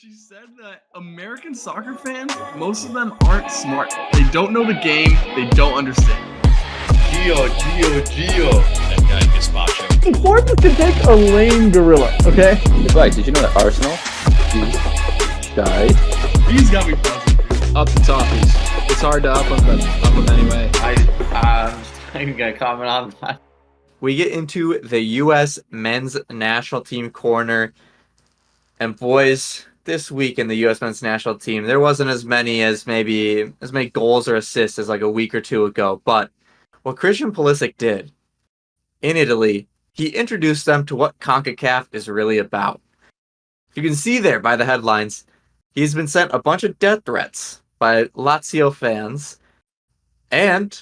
She said that American soccer fans, most of them aren't smart. They don't know the game. They don't understand. Gio. That guy Gazpacho. Sports can take a lame gorilla, okay? Advice, did you know that Arsenal died? These got me buzzing. Up the topies. It's hard to up them anyway. I'm even gonna comment on that. We get into the U.S. men's national team corner. And boys, this week in the U.S. men's national team, there wasn't as many goals or assists as like a week or two ago. But what Christian Pulisic did in Italy, he introduced them to what CONCACAF is really about. You can see there by the headlines, he's been sent a bunch of death threats by Lazio fans. And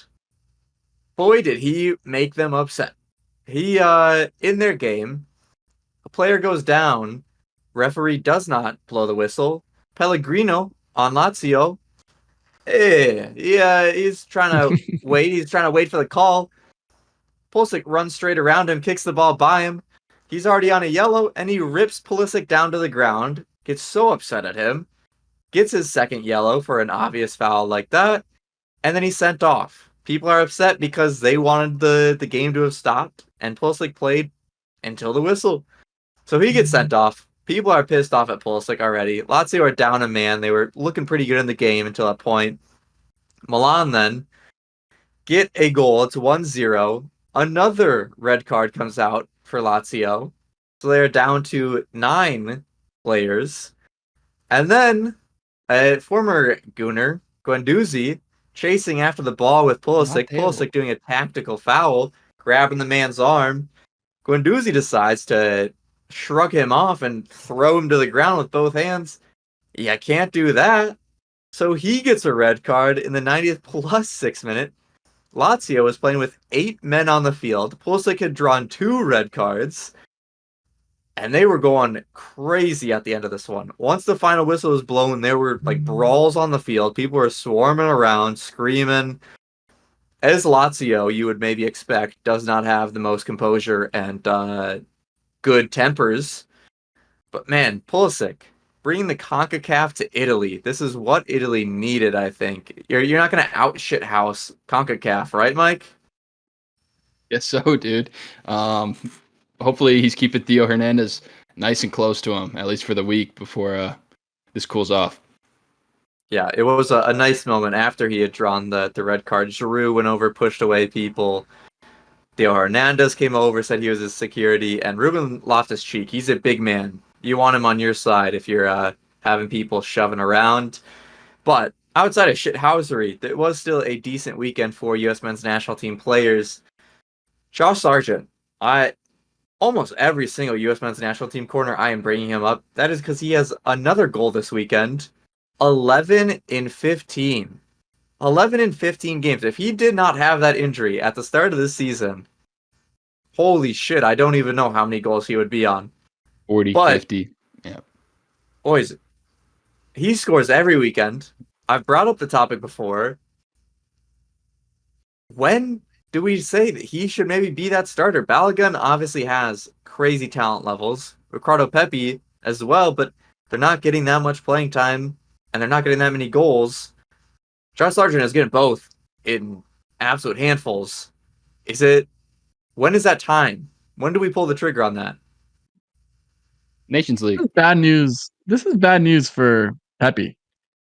boy, did he make them upset. He, in their game, a player goes down. Referee does not blow the whistle. Pellegrino on Lazio. He's trying to wait. He's trying to wait for the call. Pulisic runs straight around him, kicks the ball by him. He's already on a yellow, and he rips Pulisic down to the ground. Gets so upset at him. Gets his second yellow for an obvious foul like that. And then he's sent off. People are upset because they wanted the game to have stopped. And Pulisic played until the whistle. So he gets sent off. People are pissed off at Pulisic already. Lazio are down a man. They were looking pretty good in the game until that point. Milan then get a goal. It's 1-0. Another red card comes out for Lazio. So they're down to 9 players. And then a former Gooner, Guendouzi, chasing after the ball with Pulisic. Pulisic doing a tactical foul, grabbing the man's arm. Guendouzi decides to shrug him off and throw him to the ground with both hands. Yeah, can't do that. So he gets a red card in the 90th plus 6 minute. Lazio was playing with 8 men on the field. Pulisic had drawn 2 red cards. And they were going crazy at the end of this one. Once the final whistle was blown, there were like brawls on the field. People were swarming around, screaming. As Lazio, you would maybe expect, does not have the most composure and good tempers. But man, Pulisic, bringing the CONCACAF to Italy. This is what Italy needed, I think. You're not going to out shithouse CONCACAF, right, Mike? Yes, so, dude. Hopefully he's keeping Theo Hernandez nice and close to him, at least for the week before this cools off. Yeah, it was a nice moment after he had drawn the red card. Giroud went over, pushed away people. Theo Hernandez came over, said he was his security, and Ruben Loftus-Cheek, he's a big man. You want him on your side if you're having people shoving around. But outside of shithousery, it was still a decent weekend for U.S. men's national team players. Josh Sargent, almost every single U.S. men's national team corner, I am bringing him up. That is because he has another goal this weekend. 11 in 15. 11 in 15 games. If he did not have that injury at the start of this season, holy shit, I don't even know how many goals he would be on. 40, 50. Yeah. Boys, he scores every weekend. I've brought up the topic before. When do we say that he should maybe be that starter? Balogun obviously has crazy talent levels. Ricardo Pepi as well, but they're not getting that much playing time, and they're not getting that many goals. Josh Sargent is getting both in absolute handfuls. When is that time? When do we pull the trigger on that? Nations League. This is bad news. This is bad news for Pepe,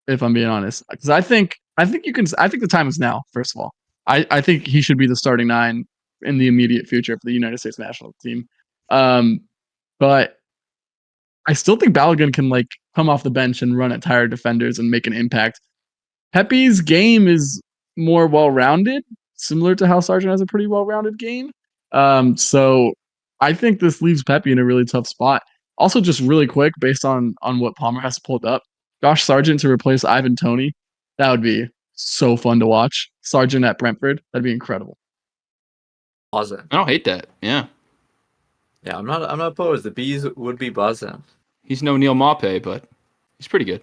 if I'm being honest. Because I think the time is now, first of all. I think he should be the starting 9 in the immediate future for the United States national team. But I still think Balogun can come off the bench and run at tired defenders and make an impact. Pepe's game is more well-rounded, similar to how Sargent has a pretty well-rounded game. So I think this leaves Pepe in a really tough spot. Also, just really quick, based on what Palmer has pulled up, Josh Sargent to replace Ivan Toney, that would be so fun to watch. Sargent at Brentford, that'd be incredible. Buzzing. I don't hate that. Yeah. Yeah, I'm not opposed. The bees would be buzzing. He's no Neil Maupay, but he's pretty good.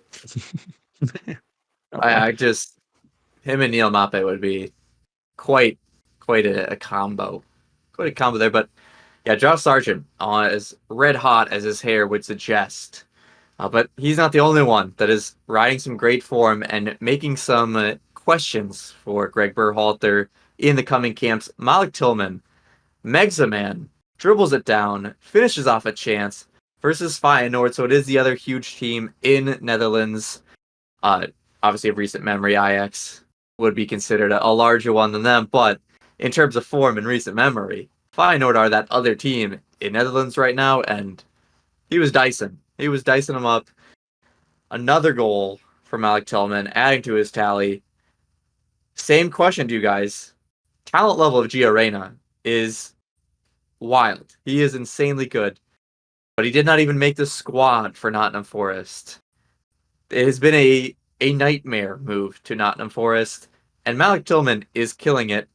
Him and Neil Maupay would be quite a combo. Quite a combo there, but yeah, Josh Sargent, as red hot as his hair would suggest. But he's not the only one that is riding some great form and making some questions for Greg Berhalter in the coming camps. Malik Tillman, Megzaman, dribbles it down, finishes off a chance versus Feyenoord. So it is the other huge team in Netherlands. Obviously, of recent memory, Ajax would be considered a larger one than them. But in terms of form and recent memory, Feyenoord are that other team in Netherlands right now, and he was dicing. He was dicing them up. Another goal for Malik Tillman, adding to his tally. Same question to you guys. Talent level of Gio Reyna is wild. He is insanely good. But he did not even make the squad for Nottingham Forest. It has been a nightmare move to Nottingham Forest, and Malik Tillman is killing it.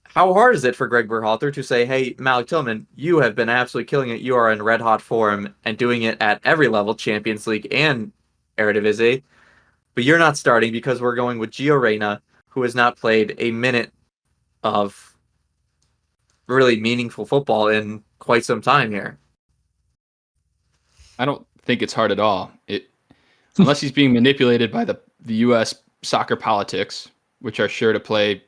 How hard is it for Greg Berhalter to say, hey, Malik Tillman, you have been absolutely killing it. You are in red-hot form and doing it at every level, Champions League and Eredivisie. But you're not starting because we're going with Gio Reyna, who has not played a minute of really meaningful football in quite some time here. I don't think it's hard at all. Unless he's being manipulated by the U.S. soccer politics, which are sure to play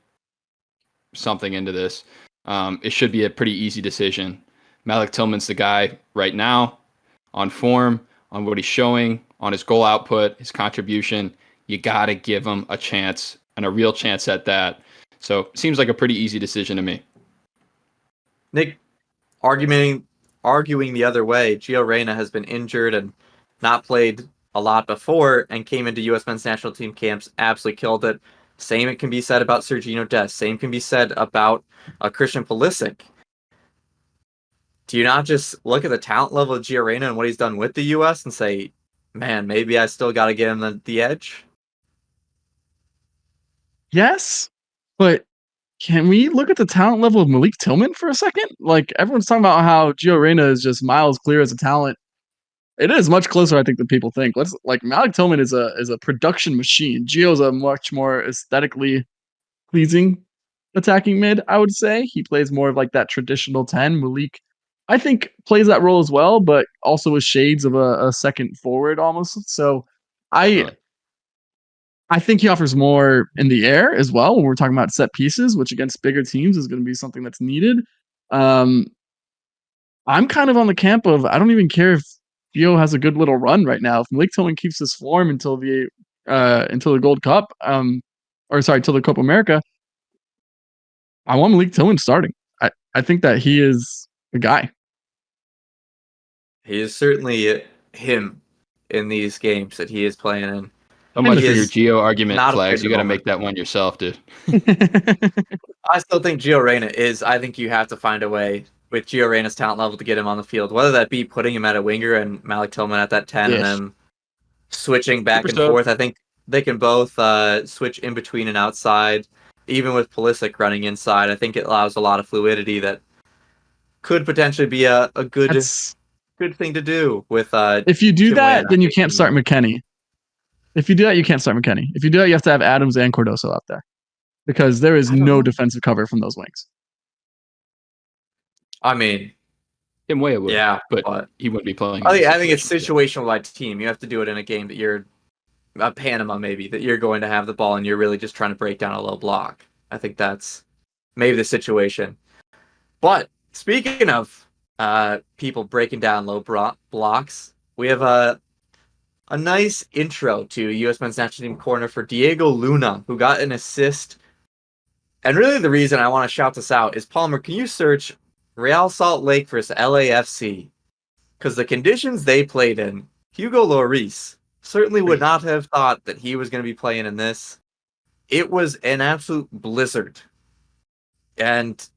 something into this. It should be a pretty easy decision. Malik Tillman's the guy right now, on form, on what he's showing, on his goal output, his contribution. You got to give him a chance, and a real chance at that. So seems like a pretty easy decision to me. Nick, arguing the other way, Gio Reyna has been injured and not played a lot before and came into U.S. men's national team camps, absolutely killed it. Same it can be said about Sergino Dest. Same can be said about Christian Pulisic. Do you not just look at the talent level of Gio Reyna and what he's done with the U.S. and say, man, maybe I still got to give him the edge? Yes, but can we look at the talent level of Malik Tillman for a second? Like, everyone's talking about how Gio Reyna is just miles clear as a talent. It is much closer, I think, than people think. Malik Tillman is a production machine. Gio's a much more aesthetically pleasing attacking mid, I would say. He plays more of like that traditional 10. Malik, I think, plays that role as well, but also with shades of a second forward almost. So I think he offers more in the air as well when we're talking about set pieces, which against bigger teams is going to be something that's needed. I'm kind of on the camp of I don't even care if Gio has a good little run right now. If Malik Tillman keeps his form until the Gold Cup, until the Copa America, I want Malik Tillman starting. I think that he is the guy. He is certainly him in these games that he is playing in. So much for He your is Gio argument, not Flags. afraid You to got to moment. make that one yourself, dude. I still think Gio Reyna is. I think you have to find a way with Gio Reyna's talent level to get him on the field, whether that be putting him at a winger and Malik Tillman at that 10 and Yes. then switching back Super and sub. forth. I think they can both switch in between and outside. Even with Pulisic running inside, I think it allows a lot of fluidity that could potentially be a good thing to do with If you do Tim that, Weah then you not can't being start McKennie. If you do that, you can't start McKennie. If you do that, you have to have Adams and Cardoso out there because there is I don't no know. defensive cover from those wings. I mean, Tim Weah would, yeah, but he wouldn't be playing. I think it's situations. situational by team. You have to do it in a game that you're Panama, maybe that you're going to have the ball and you're really just trying to break down a low block. I think that's maybe the situation. But speaking of people breaking down low blocks, we have a nice intro to U.S. Men's National Team corner for Diego Luna, who got an assist. And really the reason I want to shout this out is, Palmer, can you search Real Salt Lake versus LAFC? Because the conditions they played in, Hugo Lloris certainly would not have thought that he was going to be playing in this. It was an absolute blizzard. And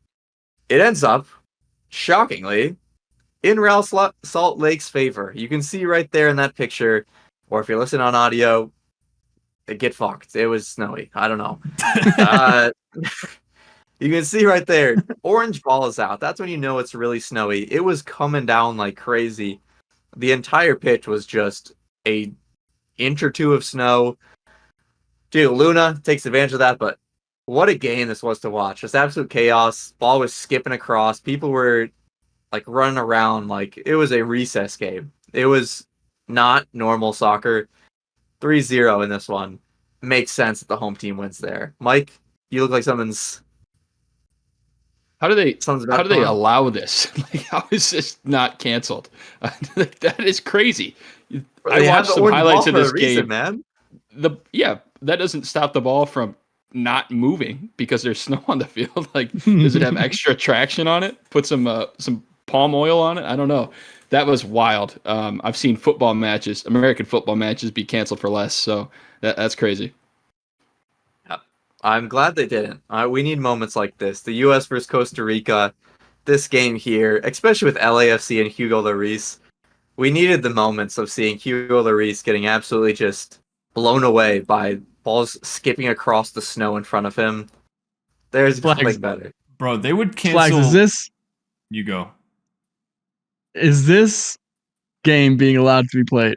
it ends up, shockingly, in Real Salt Lake's favor. You can see right there in that picture, or if you're listening on audio, get fucked. It was snowy. I don't know. You can see right there, orange ball is out. That's when you know it's really snowy. It was coming down like crazy. The entire pitch was just a inch or two of snow. Dude, Luna takes advantage of that, but what a game this was to watch. Just absolute chaos. Ball was skipping across. People were like running around like it was a recess game. It was not normal soccer. 3-0 in this one. Makes sense that the home team wins there. Mike, you look like something's How do they about to come on. allow this? Like, how is this not canceled? That is crazy. I They have watched the some orange highlights ball of for this a reason, game. man. That doesn't stop the ball from not moving because there's snow on the field. Like, does it have extra traction on it? Put some palm oil on it? I don't know. That was wild. I've seen American football matches, be canceled for less. So that's crazy. I'm glad they didn't. We need moments like this. The U.S. versus Costa Rica, this game here, especially with LAFC and Hugo Lloris, we needed the moments of seeing Hugo Lloris getting absolutely just blown away by balls skipping across the snow in front of him. There's Flags. nothing better. Bro, they would Flags, cancel. is You go. this game being allowed to be played?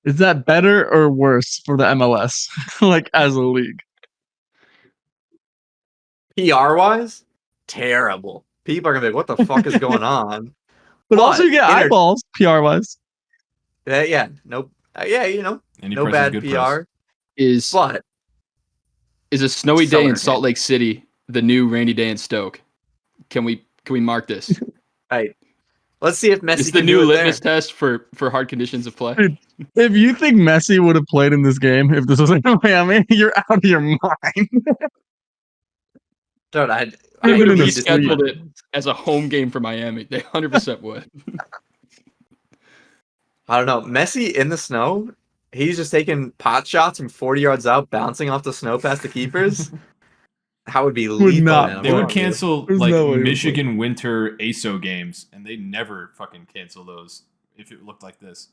Is that better or worse for the MLS, like as a league? PR-wise, terrible. People are going to be like, what the fuck is going on? But also you get eyeballs, PR wise. Yeah, no, Any no press is bad good PR. press. But Is a snowy day in So Salt Lake City the new rainy day in Stoke? Can we mark this? right, let's see if Messi It's the can new do it litmus there. test for hard conditions of play. Dude, if you think Messi would have played in this game if this was in Miami, you're out of your mind. Dude, I They would Even have in a need to see rescheduled that. it as a home game for Miami. They 100% would. I don't know. Messi in the snow, he's just taking pot shots from 40 yards out, bouncing off the snow past the keepers. That would be lethal, not man. I'm They would telling you. cancel There's like no way he would Michigan winter ASO games, and they never fucking cancel those if it looked like this.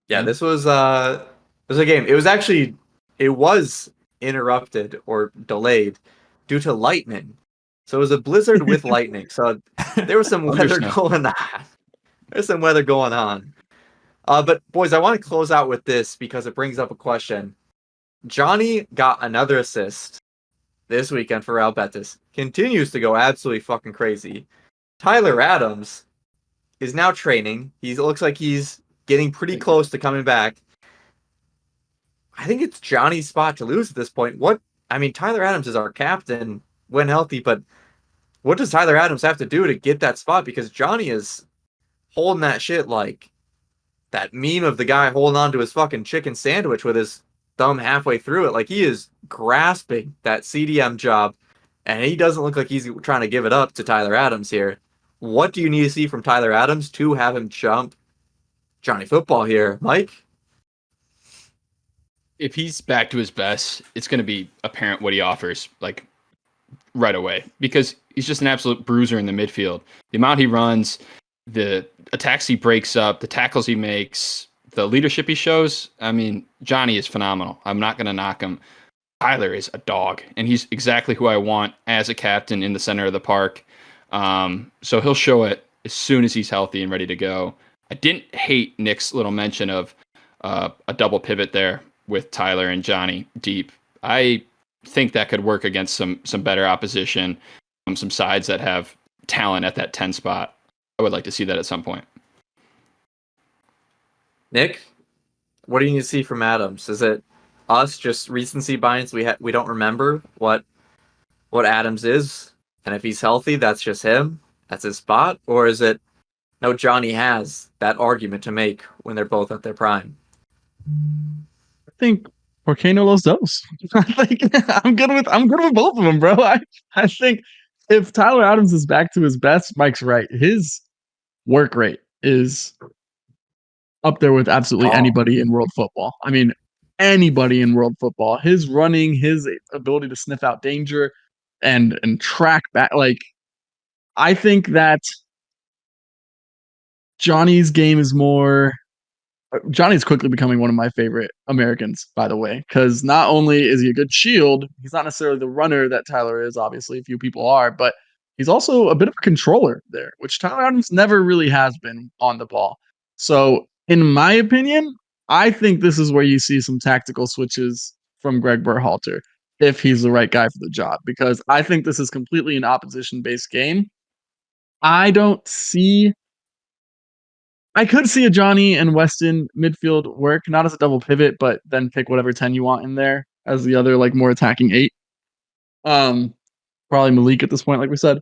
Yeah, this was a game. It was interrupted or delayed due to lightning. So it was a blizzard with lightning. So there was some weather Thundersnow. going on. There's some weather going on. But boys, I want to close out with this because it brings up a question. Johnny got another assist this weekend for Real Betis. Continues to go absolutely fucking crazy. Tyler Adams is now training. He looks like he's getting pretty close to coming back. I think it's Johnny's spot to lose at this point. Tyler Adams is our captain when healthy, but what does Tyler Adams have to do to get that spot? Because Johnny is holding that shit like that meme of the guy holding on to his fucking chicken sandwich with his thumb halfway through it. Like he is grasping that CDM job, and he doesn't look like he's trying to give it up to Tyler Adams here. What do you need to see from Tyler Adams to have him jump Johnny Football here, Mike? If he's back to his best, it's going to be apparent what he offers, like right away, because he's just an absolute bruiser in the midfield. The amount he runs, the attacks he breaks up, the tackles he makes, the leadership he shows. I mean, Johnny is phenomenal. I'm not going to knock him. Tyler is a dog, and he's exactly who I want as a captain in the center of the park. So he'll show it as soon as he's healthy and ready to go. I didn't hate Nick's little mention of a double pivot there with Tyler and Johnny deep. I think that could work against some better opposition, some sides that have talent at that 10 spot. I would like to see that at some point. Nick, what do you need to see from Adams? Is it us just recency bias? We don't remember what Adams is, and if he's healthy, that's just him. That's his spot, or is it no? Johnny has that argument to make when they're both at their prime. I think Porcano Los Dos. I think I'm good with both of them, bro. I think if Tyler Adams is back to his best, Mike's right. His work rate is up there with absolutely anybody in world football. I mean, anybody in world football. His running, his ability to sniff out danger and track back. Like, I think that Johnny's game is more. Johnny's quickly becoming one of my favorite Americans, by the way, because not only is he a good shield, he's not necessarily the runner that Tyler is. Obviously, few people are, but he's also a bit of a controller there, which Tyler Adams never really has been on the ball. So, in my opinion, I think this is where you see some tactical switches from Greg Berhalter if he's the right guy for the job, because I think this is completely an opposition-based game. I don't see I could see a Johnny and Weston midfield work, not as a double pivot, but then pick whatever 10 you want in there as the other like more attacking 8. Probably Malik at this point, like we said.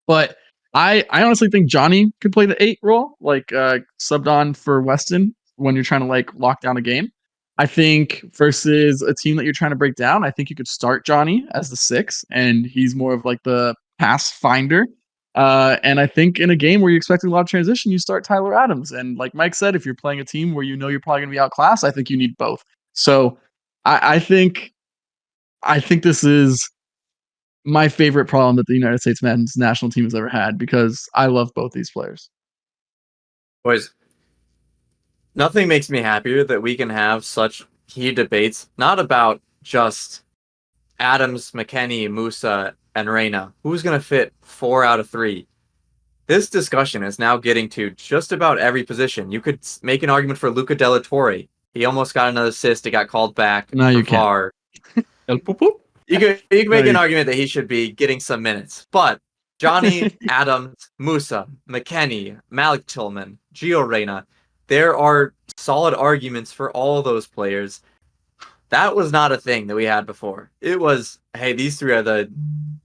But I honestly think Johnny could play the 8 role, like subbed on for Weston when you're trying to like lock down a game. I think versus a team that you're trying to break down, I think you could start Johnny as the 6, and he's more of like the pass finder. And I think in a game where you're expecting a lot of transition, you start Tyler Adams. And like Mike said, if you're playing a team where you know you're probably going to be outclassed, I think you need both. So I think this is my favorite problem that the United States men's national team has ever had because I love both these players. Boys, nothing makes me happier that we can have such heated debates, not about just Adams, McKennie, Musa, and Reyna. Who's going to fit 4 out of 3? This discussion is now getting to just about every position. You could make an argument for Luca Della Torre. He almost got another assist. It got called back. No, you can't. El Pupu? You could make an argument that he should be getting some minutes. But Johnny, Adams, Musa, McKennie, Malik Tillman, Gio Reyna, there are solid arguments for all those players. That was not a thing that we had before. It was, hey, these 3 are the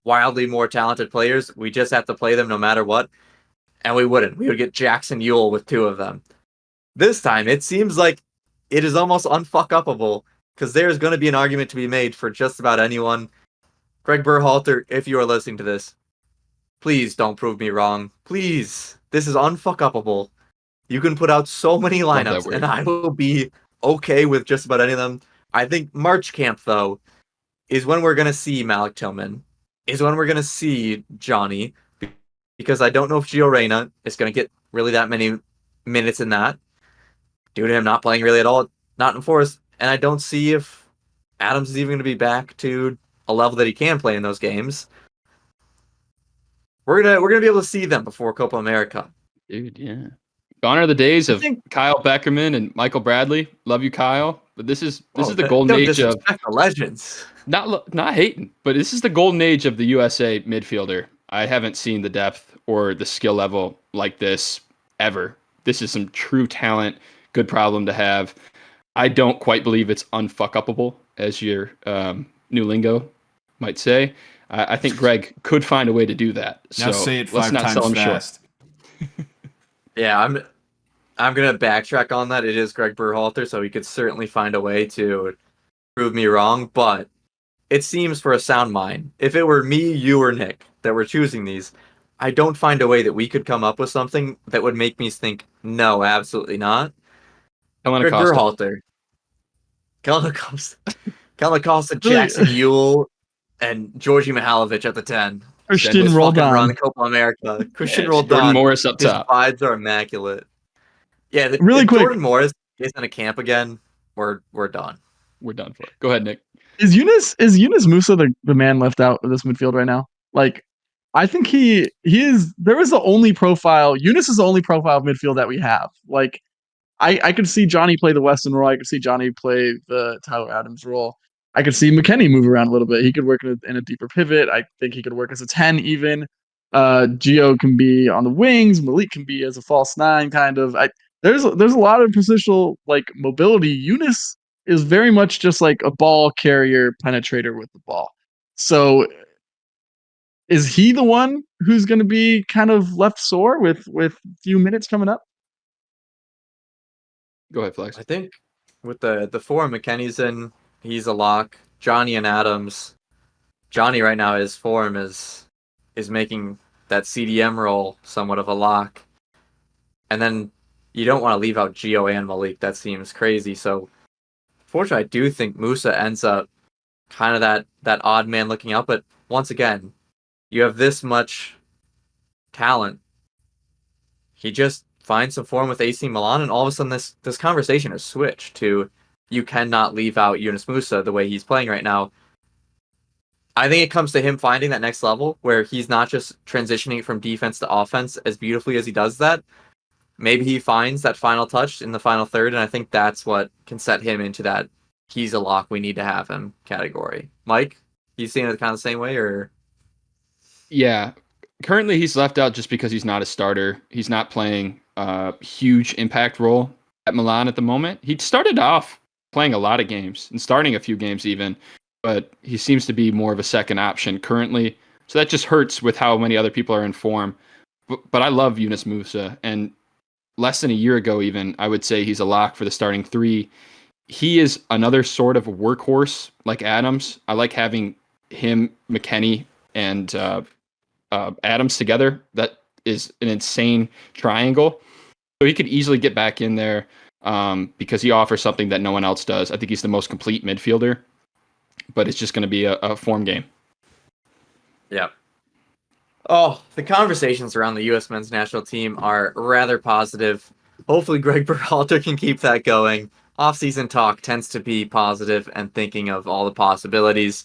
wildly more talented players. We just have to play them no matter what. And we wouldn't. We would get Jackson Ewell with 2 of them. This time, it seems like it is almost unfuck-upable because there's going to be an argument to be made for just about anyone. Greg Berhalter, if you are listening to this, please don't prove me wrong. Please. This is unfuck-upable. You can put out so many lineups, and I will be okay with just about any of them. I think March camp, though, is when we're going to see Malik Tillman, is when we're going to see Johnny, because I don't know if Gio Reyna is going to get really that many minutes in that, due to him not playing really at all, not in Forest. And I don't see if Adams is even going to be back to a level that he can play in those games. We're gonna be able to see them before Copa America. Dude, yeah. Gone are the days of Kyle Beckerman and Michael Bradley. Love you, Kyle. But this is the golden age of the legends. Not hating, but this is the golden age of the USA midfielder. I haven't seen the depth or the skill level like this ever. This is some true talent. Good problem to have. I don't quite believe it's unfuck-upable, as your new lingo might say. I think Greg could find a way to do that. Now so say it let's 5 not sell times him fast. Yeah, I'm gonna backtrack on that. It is Greg Berhalter, so he could certainly find a way to prove me wrong. But it seems for a sound mind, if it were me, you, or Nick that were choosing these, I don't find a way that we could come up with something that would make me think, no, absolutely not. Greg Berhalter, Kellen Acosta, Jackson Ewell, and Georgi Mihalovic at the 10. Christian Roldan. Run Copa America. Christian Roldan. Jordan Morris up His top. vibes are immaculate. Yeah, Really quick. Jordan Morris is in a camp again. We're done. We're done for it. Go ahead, Nick. Is Yunus Musa the man left out of this midfield right now? Like, I think he is. There is the only profile. Yunus is the only profile of midfield that we have. Like, I could see Johnny play the Weston role. I could see Johnny play the Tyler Adams role. I could see McKennie move around a little bit. He could work in a deeper pivot. I think he could work as a 10 even. Gio can be on the wings. Malik can be as a false 9 kind of. There's a lot of positional like mobility. Yunus is very much just like a ball carrier penetrator with the ball. So is he the one who's going to be kind of left sore with few minutes coming up? Go ahead, Flex. I think with the 4 McKennie's in, he's a lock. Johnny and Adams. Johnny right now, his form is making that CDM role somewhat of a lock. And then you don't want to leave out Gio and Malik. That seems crazy. So fortunately, I do think Musa ends up kind of that odd man looking out. But once again, you have this much talent. He just finds some form with AC Milan, and all of a sudden this conversation has switched to you cannot leave out Yunus Musa the way he's playing right now. I think it comes to him finding that next level where he's not just transitioning from defense to offense as beautifully as he does that. Maybe he finds that final touch in the final third, and I think that's what can set him into that he's a lock, we need to have him category. Mike, you seeing it kind of the same way, or? Yeah. Currently, he's left out just because he's not a starter. He's not playing huge impact role at Milan at the moment. He started off playing a lot of games and starting a few games even, but he seems to be more of a second option currently. So that just hurts with how many other people are in form. But I love Yunus Musa, and less than a year ago even, I would say he's a lock for the starting 3. He is another sort of workhorse like Adams. I like having him, McKennie, and Adams together. That is an insane triangle. So he could easily get back in there because he offers something that no one else does. I think he's the most complete midfielder, but it's just going to be a form game. Yeah. Oh, the conversations around the U.S. men's national team are rather positive. Hopefully Greg Berhalter can keep that going. Off-season talk tends to be positive and thinking of all the possibilities.